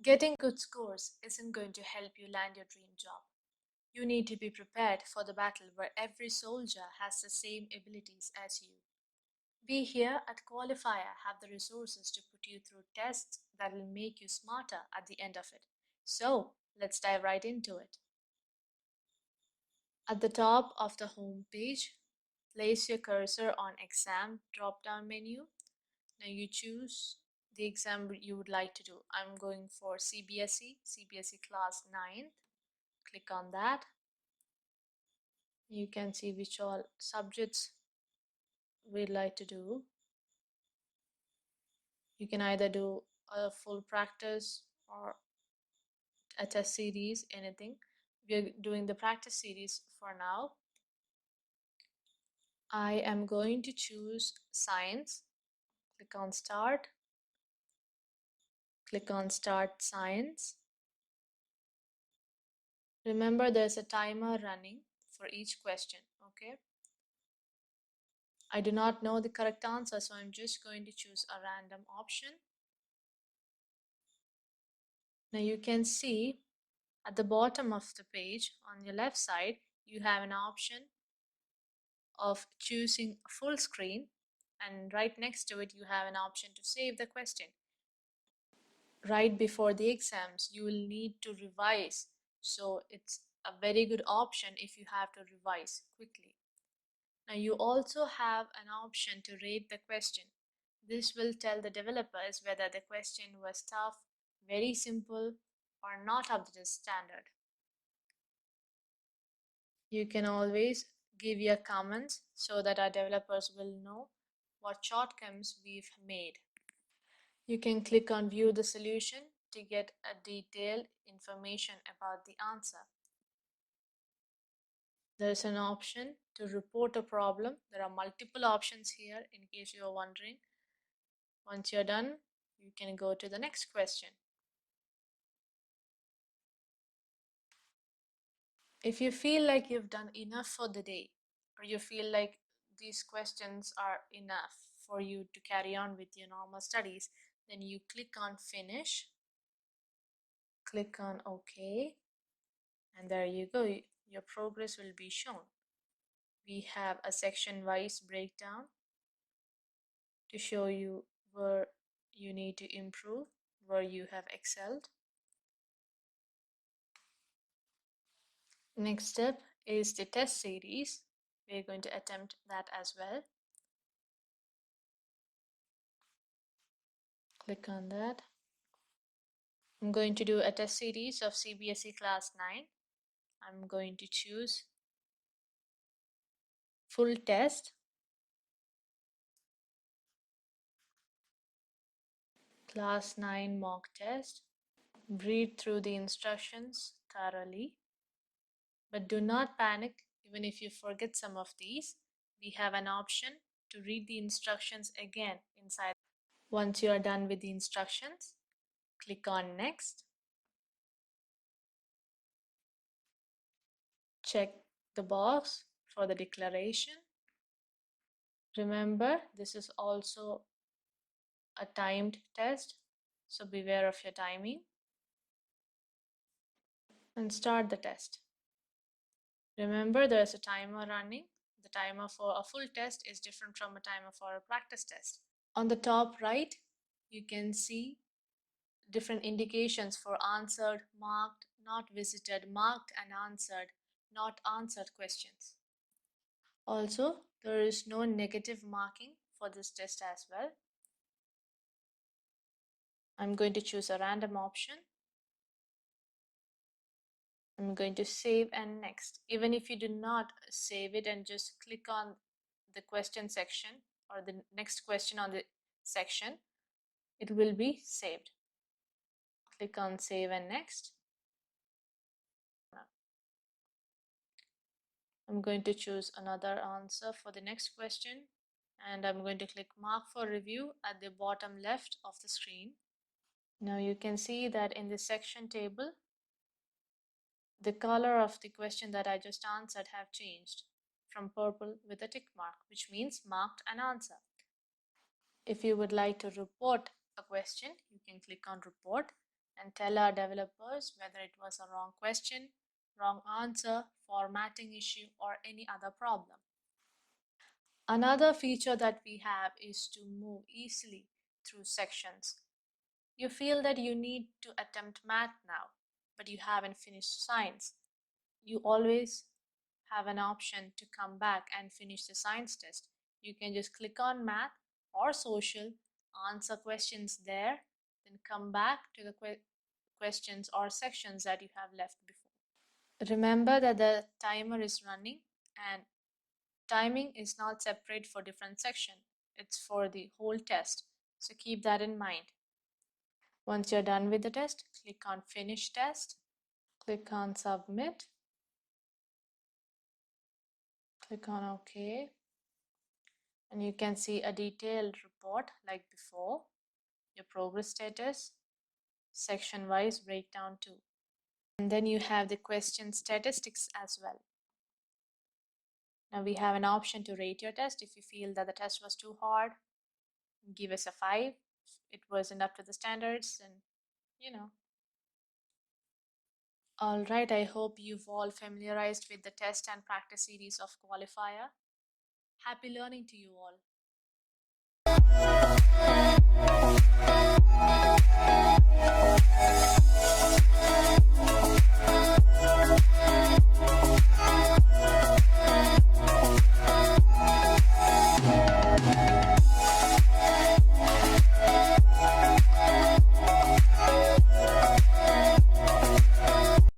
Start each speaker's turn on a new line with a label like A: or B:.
A: Getting good scores isn't going to help you land your dream job. You need to be prepared for the battle where every soldier has the same abilities as you. We here at Qualifier have the resources to put you through tests that will make you smarter at the end of it. So, let's dive right into it. At the top of the home page, place your cursor on Exam drop-down menu. Now you choose the exam you would like to do. I'm going for C.B.S.E class 9th. Click on that. You can see which all subjects we'd like to do. You can either do a full practice or a test series, anything. We're doing the practice series for now. I am going to choose science. Click on start. Click on start science. Remember, there's a timer running for each question, okay? I do not know the correct answer, so I'm just going to choose a random option. Now you can see at the bottom of the page on your left side, you have an option of choosing full screen, and right next to it, you have an option to save the question. Right before the exams, you will need to revise, so it's a very good option if you have to revise quickly. Now you also have an option to rate the question. This will tell the developers whether the question was tough, very simple, or not up to the standard. You can always give your comments so that our developers will know what shortcomings we've made. You can click on View the Solution to get a detailed information about the answer. There's an option to report a problem. There are multiple options here in case you are wondering. Once you're done, you can go to the next question. If you feel like you've done enough for the day, or you feel like these questions are enough for you to carry on with your normal studies, then you click on Finish, click on OK, and there you go. Your progress will be shown. We have a section-wise breakdown to show you where you need to improve, where you have excelled. Next step is the test series. We're going to attempt that as well. Click on that. I'm going to do a test series of C.B.S.E class 9. I'm going to choose full test. Class 9 mock test. Read through the instructions thoroughly. But do not panic even if you forget some of these. We have an option to read the instructions again inside. Once you are done with the instructions, click on Next. Check the box for the declaration. Remember, this is also a timed test, so beware of your timing. And start the test. Remember, there is a timer running. The timer for a full test is different from a timer for a practice test. On the top right, you can see different indications for answered, marked, not visited, marked and answered, not answered questions. Also, there is no negative marking for this test as well. I'm going to choose a random option. I'm going to save and next. Even if you do not save it and just click on the question section or the next question on the section, it will be saved. Click on save and next. I'm going to choose another answer for the next question, and I'm going to click mark for review at the bottom left of the screen. Now you can see that in the section table, the color of the question that I just answered have changed from purple with a tick mark, which means marked an answer. If you would like to report a question, you can click on report. and tell our developers whether it was a wrong question, wrong answer, formatting issue, or any other problem. Another feature that we have is to move easily through sections. You feel that you need to attempt math now, but you haven't finished science. You always have an option to come back and finish the science test. You can just click on math or social, answer questions there, then come back to the questions or sections that you have left before. Remember that the timer is running and timing is not separate for different section. It's for the whole test. So keep that in mind. Once you're done with the test, click on Finish Test, click on Submit, click on OK, and you can see a detailed report like before, your progress status, section-wise breakdown too. And then you have the question statistics as well. Now we have an option to rate your test. If you feel that the test was too hard, give us a 5. If it wasn't up to the standards, then you know. Alright, I hope you've all familiarized with the test and practice series of Qualifier. Happy learning to you all.